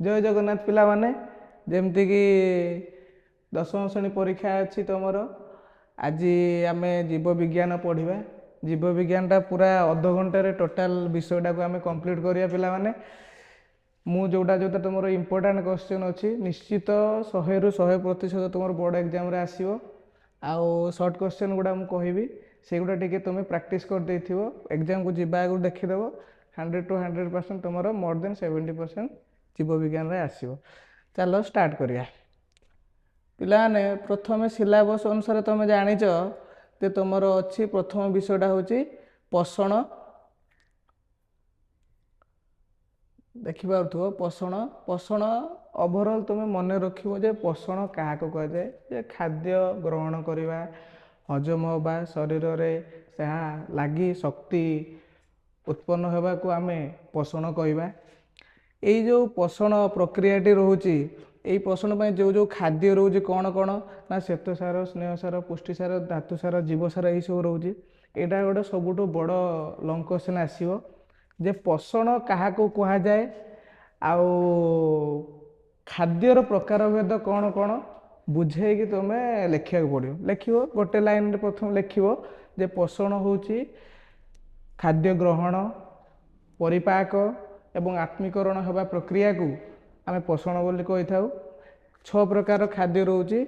जय जगन्नाथ पिला माने जेमती कि दशम श्रेणी परीक्षा अच्छी तुमर आज आम जीव विज्ञान पढ़ा जीव विज्ञानटा पूरा अध घंटे टोटाल विषयटा को आम कंप्लीट करिया पिला माने मु जोटा जोटा तुम इम्पोर्टाट क्वेश्चन अच्छी निश्चित 100% तुम बोर्ड एग्जाम रे आसीबो आउ सर्ट क्वेश्चन गुड़ा मुझे कहबी से गुड़ा टी तुम प्राक्ट कर एग्जाम को जीवा आगे देखीदेव 100 to 100% तुम मोर देन 70% जीव विज्ञान रे आसीबो। चलो स्टार्ट करिया पिलाने प्रथम सिलेबस अनुसार तुम जानिच जे तुमर अच्छी प्रथम विषयटा होची पोषण देखिपो पोषण पोषण ओवरऑल तुम मन रखिबो जे पोषण क्या कह जाए जे खाद्य ग्रहण करवा हजम होगा शरीर रे लगी शक्ति उत्पन्न होगा को आम पोषण कहवा यही जो पोषण प्रक्रियाटी रोचे यही पोषण पर जो जो खाद्य रोचे कौन कौन ना श्वेतसार स्नेहसार पुष्टिसार धातुसार जीवसार यही सब रोचे यहाँ गोटे सबुठ बड़ लंग क्वेश्चन आसो जे पोषण क्या कह जाए आउ खाद्यर प्रकार भेद कौन कौन बुझे कि तुम लिखा पड़ो लिख गोटे लाइन प्रथम लिख जे पोषण होची खाद्य ग्रहण परिपाक एवं आत्मीकरण होगा प्रक्रिया को आम पोषण बोली कही था 6 प्रकार खाद्य रोचे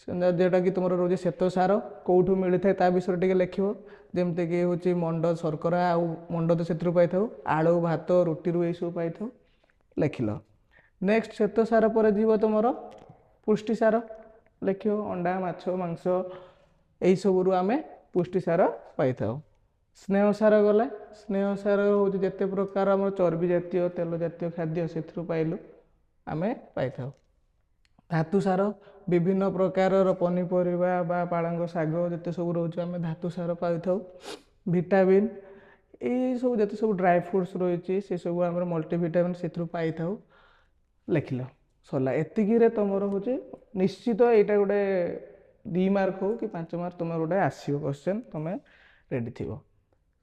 जोटा कि तुम रोचे श्वेतसार कौटू मिलता है ता विषय टे लिख जमती कि हूँ मंड शर्करा आउ मंड तो से पाई आलू भात रुटी यही सब पाई लिख नेक्स्ट श्वेतसार पर जीव तुम पुष्टिसार लिख अंडा माछ मांस यही सब आम पुष्टिसार पाई स्नेहसार गला स्नेहसार हूँ जिते प्रकार आम चर्बी जातीय तेल जातीय खाद्य से पाइलु आम पाई धातुसार विभिन्न प्रकार पनीपरिया बा पालंग शाग जिते सब रोचे आम धातुसार पाई विटामिन यही सब जिते सब ड्राई फ्रुट्स रही से सब आम मल्टीविटामिन से पाई लिख सरला एतिकी तुम हूँ निश्चित यहाँ गोटे 2 मार्क हो कि 5 मार्क तुम गोटे आसो क्वेश्चन तुम रेडी थी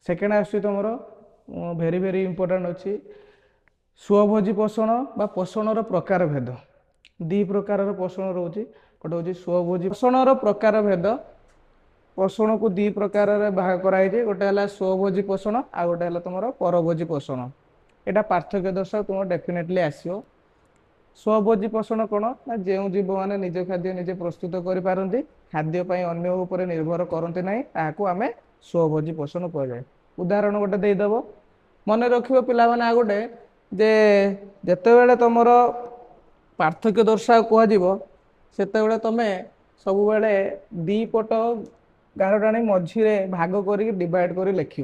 सेकेंड आस तुम भेरी भेरी इंपोर्टाट अच्छी स्वभोजी पोषण बा पोषण प्रकार भेद 2 प्रकार पोषण रोचे गोटे हूँ स्वभोजी पोषण प्रकार भेद पोषण को 2 प्रकार भाग कराई गोटे है स्वभोजी पोषण आ गोटे है तुम परभोजी पोषण यहाँ पार्थक्य दर्शाओ तुम डेफिनेटली आसो स्वभोजी पोषण कौन ना जो जीव मैंने निज खाद्य निजे प्रस्तुत करें खाद्यपाई अन्य उपर निर्भर करते ना आम स्वभोजी पोषण कहुए उदाहरण गोटे देदेव मन रख पिला आ गोटे जे जिते तुम पार्थक्य दर्शा कहते तुम सब 2 पट गार टाणी मझीरे भाग कर डिवाइड कर लिख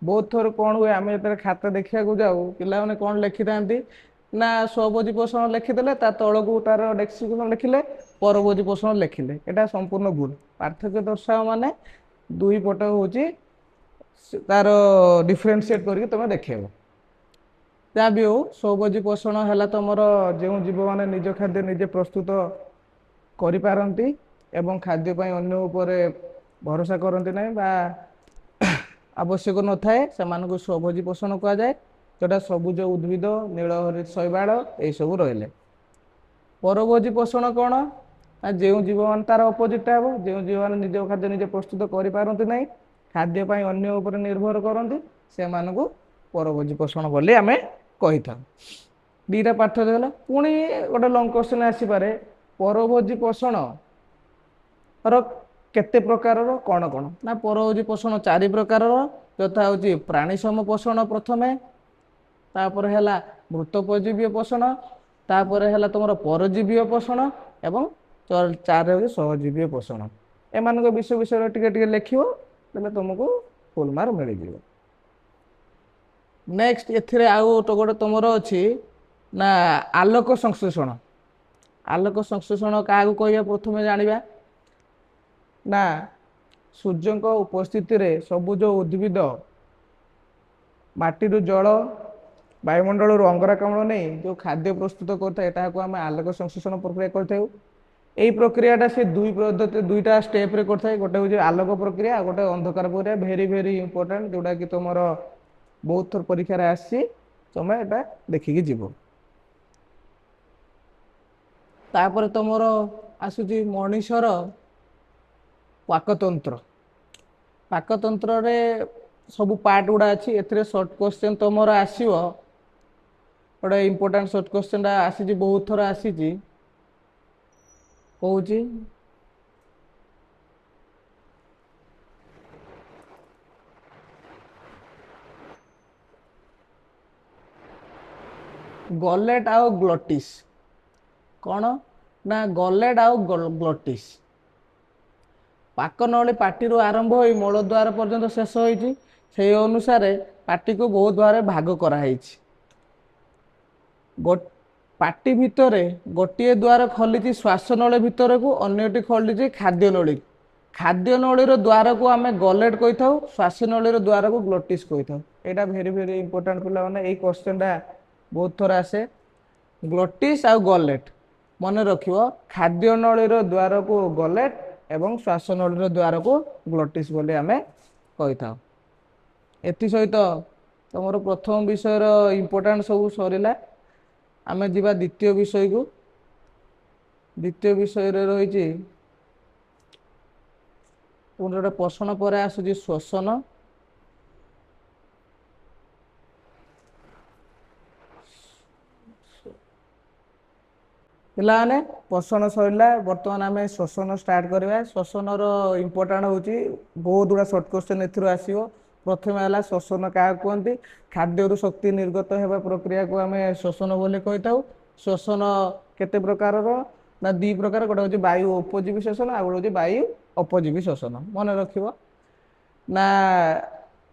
बहुत थर कौन हुए आम जो खाता देखा जाऊ पिला कौन लिखि था ना स्वभोजी पोषण लिखिदे तल को तार डेस्क्रिप्शन लिखिले परभोजी पोषण लिखिले यहाँ संपूर्ण भूल पार्थक्य दर्शाओ माने 2 पट हूँ तार डिफरेन्सीएट करके तुम देखेब जहाँ भी हो स्वभोजी पोषण है तुम जो जीव मैंने निज खाद्य निजे प्रस्तुत करिपारंती एवं खाद्यपाई अन्य उपर भरोसा करती ना बा आवश्यक न थाए से स्वभोजी पोषण कह जाए जोटा सबुज उद्भिद नीलहरित शैवाल यही सब रहिले परभोजी पोषण कौन ना जो जीव मान तार अपोजिटा हे जो जीव मैंने निज खाद्य निजे प्रस्तुत करिपारंती ना खाद्यपाई अन्य उपर निर्भर करती से परभोजी पोषण बोली आम कही था 2टा पार्थक्य है पुणी गोटे लंग क्वेश्चन आसीपे परभोजी पोषण केते प्रकार कौन कौन ना परभोजी पोषण 4 प्रकार यथा हूँ प्राणीसम पोषण प्रथमे तापर है मृतोपजीवीय पोषण तापर है तुम परजीवीय पोषण एवं 4 हूँ सहजीवीय पोषण एम विषय विषय टे लिख तुमको फुल मार्क मिल जाए नेक्स्ट एथिरे आउ तो गोटे तुम अच्छी ना आलोक संश्लेषण क्या कह प्रथम जाना ना सूर्य उपस्थिति रे सबुज उद्भिद माटी जल वायुमंडल अंगारकाम्ल नहीं जो खाद्य प्रस्तुत करता को आम आलोक संश्लेषण प्रक्रिया कर यही प्रक्रियाटा से 2 पद्धति 2टा स्टेप रे करता है गोटे हूँ आलोक प्रक्रिया गोटे अंधकार प्रक्रिया भेरी भेरी इंपोर्टेंट जोटा कि तुम बहुत थर परीक्षा आसी तुम यहाँ देखिकी जीव तापर तुमर आसुची मनीषर पाकतंत्र पाकतंत्र रे सब पार्ट गुड़ा अच्छी ए सर्ट क्वेश्चन तुमर आसो गोटे इम्पोर्टाट सर्ट क्वेश्चन आसी बहुत थर आसी कौच गलेट आउ ग्लोटिस कौन ना गलेट आउ ग्लोटिस पाकनली पार्टी आरंभ हो मूलद्वार पर्यंत शेष होती से अनुसार पार्टी को बहुत भाव भाग कराई पार्टी भितर गोटे द्वार खोली श्वासनली भितर को अन्यटी खोली खाद्य नली खाद्य नलीर द्वार को आम गलेट कही था श्वासनलीर द्वार को ग्लोटिस कही था यहाँ भेरी भेरी इंपोर्टाट पिला मैंने क्वेश्चन बहुत थर आसे ग्लोटिस आउ गलेट मन रख खाद्य नलीर द्वार को गलेट एवं श्वासनलीर द्वार को ग्लोटिस बोली आम कही था एथि सहित तुम प्रथम विषय इंपोर्टाट सब सरला आम जा द्वितीय विषय को द्वितीय विषय रही गोटे पोषण पर आसूँ श्वसन पाने पोषण सरला बर्तमान आम श्वसन स्टार्ट करवा श्वसन इंपोर्टाट हूँ बहुत गुड़ा सर्ट क्वेश्चन एसो प्रथम है श्वसन क्या कहते खाद्य शक्ति निर्गत होगा प्रक्रिया को आम श्वसन बोली कही था श्वसन केते प्रकार ना दी प्रकार गोटे हूँ वायु उपजीवी श्वसन आ गए हूँ वायु अपजीवी श्वसन मन रख ना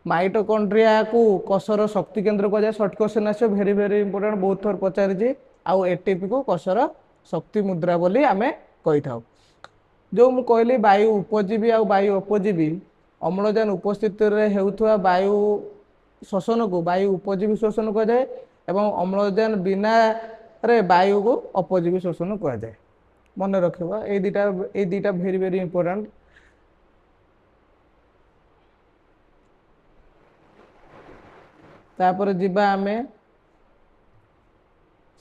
माइटोकॉन्ड्रिया को कोषर शक्ति केन्द्र कहुए सर्ट क्वेश्चन आसो भेरी भेरी इंपोर्टाट बहुत थर पचारि आउ एटीपी को कोषर शक्ति मुद्रा बोली आम कही था जो मु कहली वायु उपजीवी आ वायु अपजीवी अम्लजान उपस्थित होता वायु श्वसन को वायु उपजीवी श्वसन कहुए एवं अम्लजान बिना रे वायु को अपजीवी श्वसन कहुए मन रख ये दुटा भेरी भेरी इंपोर्टाट तापर जीवा आम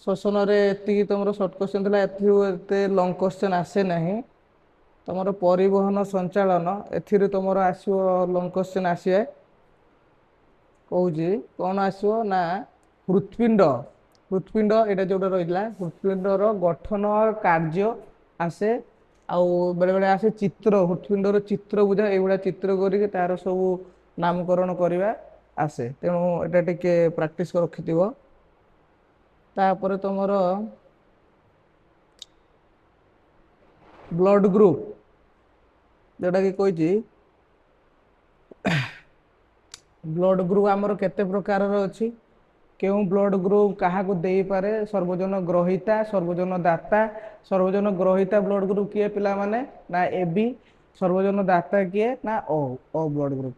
श्वसन एति तुम सर्ट क्वेश्चन थी एत लंग क्वेश्चन आसे ना तुम परिवहन संचालन ए तुम आसो लंग क्वेश्चन आसे कौच कौन आसो ना हृत्पिंड हृत्पिंड यहाँ जो रही हृत्पिंडर गठन कार्य आसे आउ बेले बेले आसे चित्र हृत्पिंडर चित्र बुझा ये चित्र कर तार सब नामकरण करवा आसे तेणु यहाँ टिके प्रैक्टिस रखि तापर तुमर ब्लड ग्रुप जोटा कि कही ब्लड ग्रुप आमर केते प्रकार अच्छी क्यों ब्लड ग्रुप क्या दे पारे सर्वजन ग्रहिता सर्वजन दाता सर्वजन ग्रहिता ब्लड ग्रुप किए पिला माने ना ए बी सर्वजन दाता किए ना ओ ब्लड ग्रुप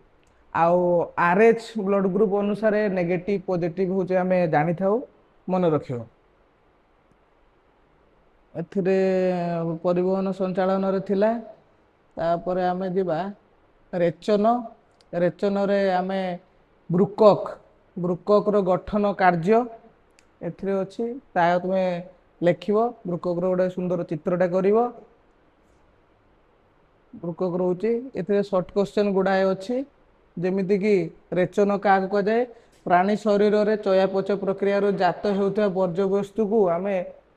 आउ आरएच ब्लड ग्रुप अनुसार नेगेटिव पॉजिटिव हूँ आम जानी था मन रख परिवहन संचालन थिला तापर आम जा रेचन रेचन रे आम ब्रुकक ब्रुकक रो गठन कार्य एथिरे अछि ताय तुमे लेखिबो ब्रुकक रो गोटे सुंदर चित्रटा करिवो ब्रुकक रोची एथिरे शॉर्ट क्वेश्चन गुडाए अछि जेमिति कि रेचन का कहुए प्राणी शरीर रे चयापच प्रक्रिया रो जात होता वर्ज्यवस्तु को आम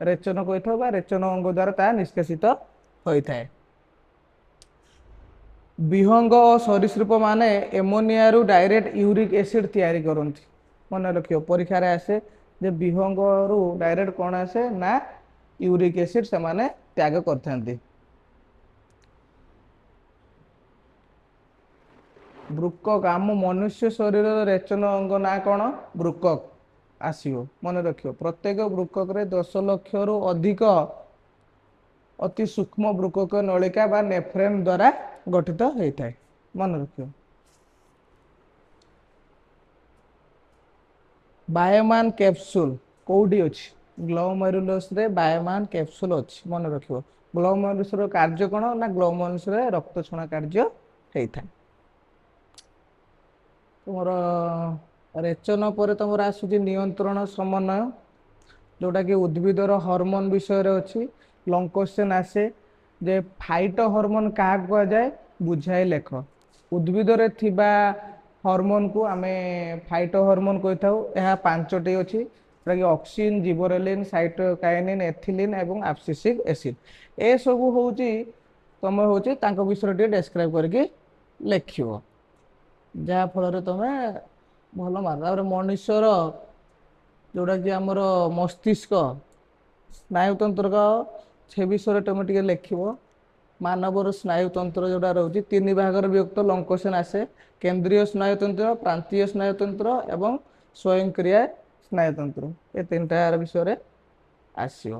रेचन कही था रेचन अंग द्वारा ता निष्कासित होता है विहंग और सरीसृप माने एमोनिया रु डायरेक्ट यूरिक एसिड तैयारी करती मन रखियो परीक्षा रे आसे जे विहंग रु डायरेक्ट कौन आसे ना यूरिक एसिड से माने त्याग करथांती ब्रुकक आम मनुष्य शरीर रेचन अंग ना कौन ब्रुकक आसियो मन रखियो प्रत्येक ब्रुकक रे 10 लाख रु अधिक अति सूक्ष्म ब्रुकक नलिका बा नेफ्रेन द्वारा गठित होता है मन रखियो बायोमान कैप्सूल कोडी अछि ग्लोमेरुलस रे बायोमान कैप्सूल अछि मन रखियो ग्लोमेरुलस रो कार्य कोन ना ग्लोमेरुलस रे रक्त छणा कार्य हेता तुमर रेचन पर तुम आसूँ नियंत्रण समन्वय जोटा कि उद्भिदर हार्मोन विषय रे अछि ଲଙ୍ଗ କ୍ୱେଶ୍ଚନ୍ ଆସେ ଯେ ଫାଇଟୋ ହରମୋନ୍ କାହାକୁ କୁହାଯାଏ ବୁଝାଇ ଲେଖ। ଉଦ୍ଭିଦରେ ଥିବା ହରମୋନ୍କୁ ଆମେ ଫାଇଟୋ ହରମୋନ୍ କହିଥାଉ। ଏହା 5ଟି ଅଛି, ଯେଉଁଟାକି ଅକ୍ସିନ୍, ଜିବରେଲିନ୍, ସାଇଟୋକାଇନିନ୍, ଏଥିଲିନ୍ ଏବଂ ଆବସିସିକ୍ ଏସିଡ୍। ଏସବୁ ହେଉଛି ତମେ ହେଉଛି ତାଙ୍କ ବିଷୟରେ ଟିକେ ଡେସ୍କ୍ରାଇବ୍ କରିକି ଲେଖିବ, ଯାହାଫଳରେ ତମେ ଭଲ ମାର୍କ। ତାପରେ ମଣିଷର ଯେଉଁଟାକି ଆମର ମସ୍ତିଷ୍କ ସ୍ନାୟୁତନ୍ତ୍ରକ ସେ ବିଷୟରେ ତମେ ଟିକେ ଲେଖିବ। ମାନବର ସ୍ନାୟୁତନ୍ତ୍ର ଯେଉଁଟା ରହୁଛି 3 ଭାଗରେ ବିଭକ୍ତ। ଲଙ୍ଗ କ୍ୱେଶ୍ଚନ୍ ଆସେ କେନ୍ଦ୍ରୀୟ ସ୍ନାୟୁତନ୍ତ୍ର, ପ୍ରାନ୍ତୀୟ ସ୍ନାୟୁତନ୍ତ୍ର ଏବଂ ସ୍ୱୟଂକ୍ରିୟା ସ୍ନାୟୁତନ୍ତ୍ର। ଏ 3ଟା ବିଷୟରେ ଆସିବ।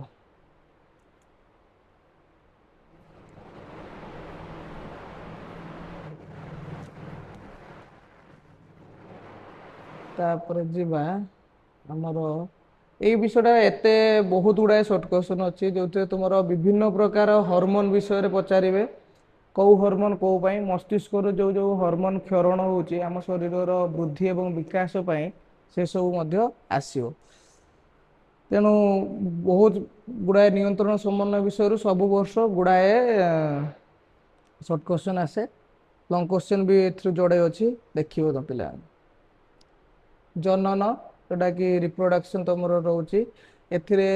ତାପରେ ଯିବା ଆମର ଏଇ ବିଷୟଟା ଏତେ ବହୁତ ଗୁଡ଼ାଏ ସର୍ଟ କ୍ୱେଶ୍ଚନ୍ ଅଛି, ଯେଉଁଥିରେ ତୁମର ବିଭିନ୍ନ ପ୍ରକାର ହରମୋନ୍ ବିଷୟରେ ପଚାରିବେ। କେଉଁ ହରମୋନ୍ କେଉଁ ପାଇଁ, ମସ୍ତିଷ୍କରୁ ଯେଉଁ ଯେଉଁ ହରମୋନ୍ କ୍ଷରଣ ହେଉଛି ଆମ ଶରୀରର ବୃଦ୍ଧି ଏବଂ ବିକାଶ ପାଇଁ, ସେସବୁ ମଧ୍ୟ ଆସିବ। ତେଣୁ ବହୁତ ଗୁଡ଼ାଏ ନିୟନ୍ତ୍ରଣ ସମନ୍ୱୟ ବିଷୟରୁ ସବୁ ବର୍ଷ ଗୁଡ଼ାଏ ସର୍ଟ କ୍ୱେଶ୍ଚନ୍ ଆସେ। ଲଙ୍ଗ କ୍ୱେଶ୍ଚନ୍ ବି ଏଥିରୁ ଯୋଡ଼େ ଅଛି, ଦେଖିବ ତ ପିଲାମାନେ। ଜନନ ଯେଉଁଟାକି ରିପ୍ରଡକ୍ସନ୍ ତମର ରହୁଛି, ଏଥିରେ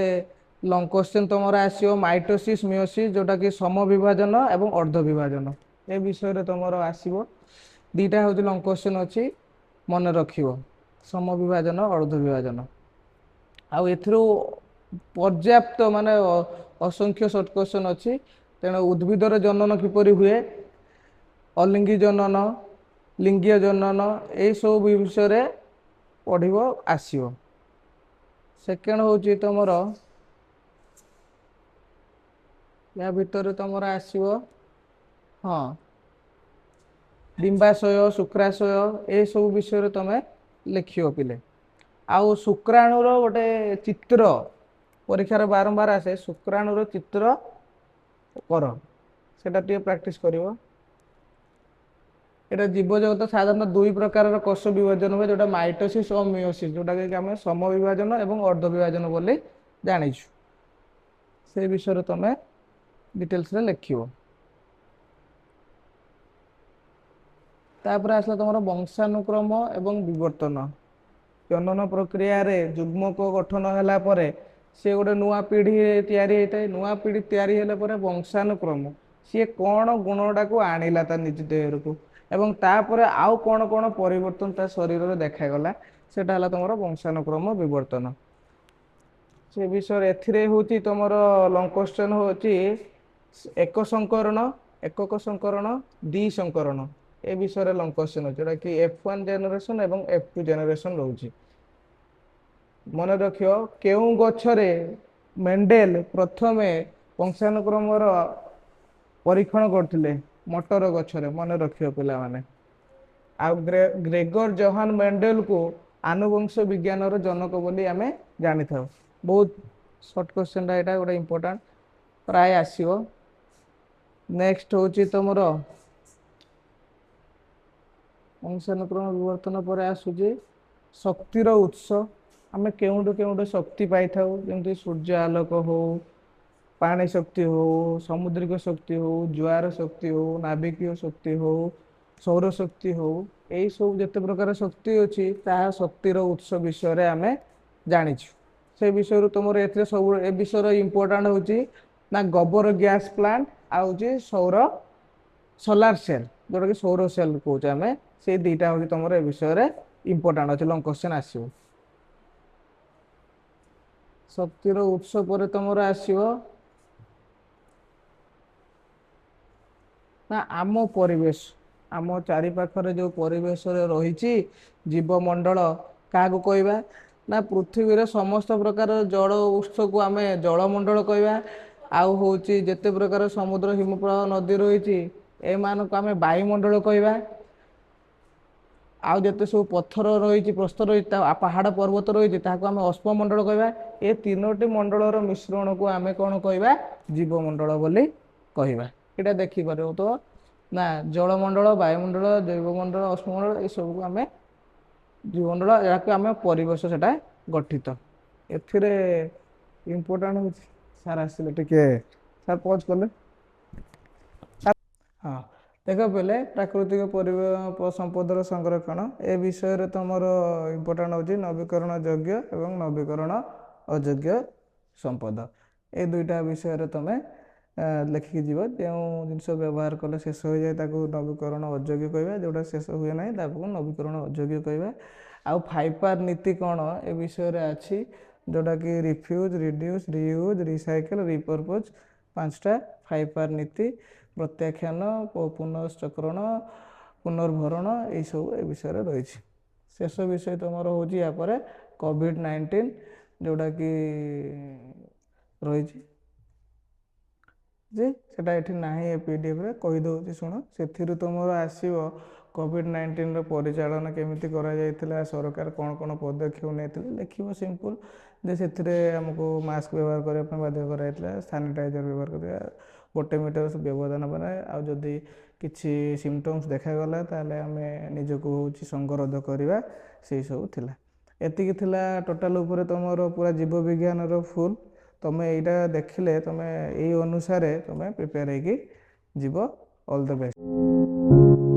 ଲଙ୍ଗ କ୍ୱେଶ୍ଚନ୍ ତମର ଆସିବ ମାଇଟୋସିସ୍, ମିଓସିସ୍, ଯେଉଁଟାକି ସମବିଭାଜନ ଏବଂ ଅର୍ଦ୍ଧ ବିଭାଜନ। ଏ ବିଷୟରେ ତମର ଆସିବ। 2ଟା ହେଉଛି ଲଙ୍ଗ କ୍ୱେଶ୍ଚନ୍ ଅଛି, ମନେ ରଖିବ, ସମବିଭାଜନ, ଅର୍ଦ୍ଧ ବିଭାଜନ। ଆଉ ଏଥିରୁ ପର୍ଯ୍ୟାପ୍ତ ମାନେ ଅସଂଖ୍ୟ ସର୍ଟ କ୍ୱେଶ୍ଚନ୍ ଅଛି। ତେଣୁ ଉଦ୍ଭିଦର ଜନନ କିପରି ହୁଏ, ଅଲିଙ୍ଗି ଜନନ, ଲିଙ୍ଗୀୟ ଜନନ, ଏଇସବୁ ବିଷୟରେ ପଢ଼ିବ, ଆସିବ। ସେକେଣ୍ଡ ହେଉଛି ତମର ୟା ଭିତରେ ତମର ଆସିବ ହଁ ଡିମ୍ବାଶୟ, ଶୁକ୍ରାଶୟ, ଏସବୁ ବିଷୟରେ ତମେ ଲେଖିବ ପିଲେ। ଆଉ ଶୁକ୍ରାଣୁର ଗୋଟେ ଚିତ୍ର ପରୀକ୍ଷାରେ ବାରମ୍ବାର ଆସେ, ଶୁକ୍ରାଣୁର ଚିତ୍ର କର, ସେଟା ଟିକେ ପ୍ରାକ୍ଟିସ୍ କରିବ। ଏଇଟା ଜୀବଜଗତ ସାଧାରଣତଃ 2 ପ୍ରକାରର କୋଷ ବିଭାଜନ ହୁଏ, ଯେଉଁଟା ମାଇଟୋସିସ୍ ଓ ମିଓସିସ୍, ଯେଉଁଟାକି ଆମେ ସମବିଭାଜନ ଏବଂ ଅର୍ଦ୍ଧ ବିଭାଜନ ବୋଲି ଜାଣିଛୁ। ସେ ବିଷୟରେ ତମେ ଡିଟେଲ୍ସରେ ଲେଖିବ। ତାପରେ ଆସିଲା ତମର ବଂଶାନୁକ୍ରମ ଏବଂ ବିବର୍ତ୍ତନ। ଜନନ ପ୍ରକ୍ରିୟାରେ ଯୁଗ୍ମକ ଗଠନ ହେଲା ପରେ ସେ ଗୋଟେ ନୂଆ ପିଢ଼ି ତିଆରି ହେଇଥାଏ। ନୂଆ ପିଢ଼ି ତିଆରି ହେଲା ପରେ ବଂଶାନୁକ୍ରମ, ସିଏ କ'ଣ ଗୁଣଟାକୁ ଆଣିଲା ତା ନିଜ ଦେହକୁ ଏବଂ ତାପରେ ଆଉ କ'ଣ କ'ଣ ପରିବର୍ତ୍ତନ ତା ଶରୀରରେ ଦେଖାଗଲା, ସେଟା ହେଲା ତମର ବଂଶାନୁକ୍ରମ ବିବର୍ତ୍ତନ। ସେ ବିଷୟରେ ଏଥିରେ ହେଉଛି ତମର ଲଙ୍ଗ କ୍ୱେଶ୍ଚନ୍ ହେଉଛି ଏକ ସଂକରଣ, ଏକକ ସଂକରଣ, ଦ୍ୱିସଂକରଣ। ଏ ବିଷୟରେ ଲଙ୍ଗ କ୍ୱେଶ୍ଚନ୍ ଅଛି, ଯେଉଁଟାକି F1 ଜେନେରେସନ୍ ଏବଂ F2 ଜେନେରେସନ୍ ରହୁଛି। ମନେ ରଖିବ, କେଉଁ ଗଛରେ ମେଣ୍ଡେଲ ପ୍ରଥମେ ବଂଶାନୁକ୍ରମର ପରୀକ୍ଷଣ କରିଥିଲେ, ମଟର ଗଛରେ। ମନେ ରଖିବ ପିଲାମାନେ। ଆଉ ଗ୍ରେଗର ଜୋହାନ ମେଣ୍ଡେଲକୁ ଆନୁବଂଶ ବିଜ୍ଞାନର ଜନକ ବୋଲି ଆମେ ଜାଣିଥାଉ। ବହୁତ ସର୍ଟ କ୍ୱେଶ୍ଚନ୍ଟା ଏଇଟା ଗୋଟେ ଇମ୍ପୋର୍ଟାଣ୍ଟ, ପ୍ରାୟ ଆସିବ। ନେକ୍ସଟ ହେଉଛି ତମର ବଂଶାନୁକ୍ରମ ବିବର୍ତ୍ତନ ପରେ ଆସୁଛି ଶକ୍ତିର ଉତ୍ସ। ଆମେ କେଉଁଠୁ କେଉଁଠୁ ଶକ୍ତି ପାଇଥାଉ, ଯେମିତି ସୂର୍ଯ୍ୟ ଆଲୋକ ହଉ, ପାଣି ଶକ୍ତି ହଉ, ସାମୁଦ୍ରିକ ଶକ୍ତି ହଉ, ଜୁଆର ଶକ୍ତି ହଉ, ନାଭିକୀୟ ଶକ୍ତି ହଉ, ସୌରଶକ୍ତି ହଉ, ଏଇସବୁ ଯେତେ ପ୍ରକାର ଶକ୍ତି ଅଛି ତାହା ଶକ୍ତିର ଉତ୍ସ ବିଷୟରେ ଆମେ ଜାଣିଛୁ। ସେ ବିଷୟରୁ ତୁମର ଏଥିରେ ସବୁ ଏ ବିଷୟର ଇମ୍ପୋର୍ଟାଣ୍ଟ ହେଉଛି ନା ଗୋବର ଗ୍ୟାସ୍ ପ୍ଲାଣ୍ଟ, ଆଉ ହେଉଛି ସୋଲାର ସେଲ୍, ଯେଉଁଟାକି ସୌର ସେଲ୍ କହୁଛେ ଆମେ। ସେଇ 2ଟା ହେଉଛି ତୁମର ଏ ବିଷୟରେ ଇମ୍ପୋର୍ଟାଣ୍ଟ ଅଛି, ଲଙ୍ଗ କ୍ୱେଶ୍ଚନ୍ ଆସିବ। ଶକ୍ତିର ଉତ୍ସ ପରେ ତମର ଆସିବ ନା ଆମ ପରିବେଶ, ଆମ ଚାରିପାଖରେ ଯେଉଁ ପରିବେଶରେ ରହିଛି ଜୀବମଣ୍ଡଳ, କାହାକୁ କହିବା ନା ପୃଥିବୀରେ ସମସ୍ତ ପ୍ରକାର ଜଳ ଉତ୍ସକୁ ଆମେ ଜଳମଣ୍ଡଳ କହିବା। ଆଉ ହେଉଛି ଯେତେ ପ୍ରକାର ସମୁଦ୍ର, ହିମପ୍ରବାହ, ନଦୀ ରହିଛି ଏମାନଙ୍କୁ ଆମେ ବାୟୁମଣ୍ଡଳ କହିବା। ଆଉ ଯେତେ ସବୁ ପଥର ରହିଛି, ପ୍ରସ୍ତର ରହିଛି, ପାହାଡ଼ ପର୍ବତ ରହିଛି, ତାହାକୁ ଆମେ ଅଶ୍ମମଣ୍ଡଳ କହିବା। ଏ 3ଟି ମଣ୍ଡଳର ମିଶ୍ରଣକୁ ଆମେ କ'ଣ କହିବା, ଜୀବମଣ୍ଡଳ ବୋଲି କହିବା। ଏଇଟା ଦେଖିପାରିବ ତ ନା, ଜଳମଣ୍ଡଳ, ବାୟୁମଣ୍ଡଳ, ଜୈବମଣ୍ଡଳ, ଅଶ୍ମମଣ୍ଡଳ, ଏସବୁକୁ ଆମେ ଜୀବମଣ୍ଡଳ, ଏହାକୁ ଆମେ ପରିବେଶ ସେଟା ଗଠିତ। ଏଥିରେ ଇମ୍ପୋର୍ଟାଣ୍ଟ ହେଉଛି ସାର୍ ଆସିଲେ ଟିକେ ସାର୍ ପଜ୍ କଲେ। ହଁ ଦେଖ ବୋଇଲେ ପ୍ରାକୃତିକ ସମ୍ପଦର ସଂରକ୍ଷଣ ଏ ବିଷୟରେ ତୁମର ଇମ୍ପୋର୍ଟାଣ୍ଟ ହେଉଛି ନବୀକରଣ ଯୋଗ୍ୟ ଏବଂ ନବୀକରଣ ଅଯୋଗ୍ୟ ସମ୍ପଦ। ଏ ଦୁଇଟା ବିଷୟରେ ତୁମେ ଲେଖିକି ଯିବ। ଯେଉଁ ଜିନିଷ ବ୍ୟବହାର କଲେ ଶେଷ ହୋଇଯାଏ ତାକୁ ନବୀକରଣ ଅଯୋଗ୍ୟ କହିବା, ଯେଉଁଟା ଶେଷ ହୁଏ ନାହିଁ ତାକୁ ନବୀକରଣ ଅଯୋଗ୍ୟ କହିବା। ଆଉ 5R ନୀତି କ'ଣ ଏ ବିଷୟରେ ଅଛି, ଯେଉଁଟାକି refuse, reduce, reuse, recycle, repurpose, 5ଟା 5R ନୀତି। ପ୍ରତ୍ୟାଖ୍ୟାନ, ପୁନଶ୍ଚକ୍ରଣ, ପୁନର୍ଭରଣ ଏଇସବୁ ଏ ବିଷୟରେ ରହିଛି। ଶେଷ ବିଷୟ ତୁମର ହେଉଛି ୟା ପରେ କୋଭିଡ୍-19, ଯେଉଁଟାକି ରହିଛି ଯେ ସେଟା ଏଠି ନାହିଁ ଏ PDFରେ କହିଦେଉଛି ଶୁଣ। ସେଥିରୁ ତୁମର ଆସିବ କୋଭିଡ୍-19ର ପରିଚାଳନା କେମିତି କରାଯାଇଥିଲା, ସରକାର କ'ଣ କ'ଣ ପଦକ୍ଷେପ ନେଇଥିଲେ ଲେଖିବ ସିମ୍ପଲ୍। ଯେ ସେଥିରେ ଆମକୁ ମାସ୍କ ବ୍ୟବହାର କରିବା ପାଇଁ ବାଧ୍ୟ କରାଯାଇଥିଲା, ସାନିଟାଇଜର୍ ବ୍ୟବହାର କରିବା, 1 ମିଟର ବ୍ୟବଧାନ ପରେ, ଆଉ ଯଦି କିଛି ସିମ୍ପଟମ୍ସ ଦେଖାଗଲା ତାହେଲେ ଆମେ ନିଜକୁ ହେଉଛି ସଙ୍ଗରୋଧ କରିବା, ସେଇସବୁ ଥିଲା। ଏତିକି ଥିଲା ଟୋଟାଲ୍ ଉପରେ ତୁମର ପୁରା ଜୀବବିଜ୍ଞାନର ଫୁଲ୍। ତୁମେ ଏଇଟା ଦେଖିଲେ ତୁମେ ଏଇ ଅନୁସାରେ ତୁମେ ପ୍ରିପେୟାର ହେଇକି ଯିବ। All the best.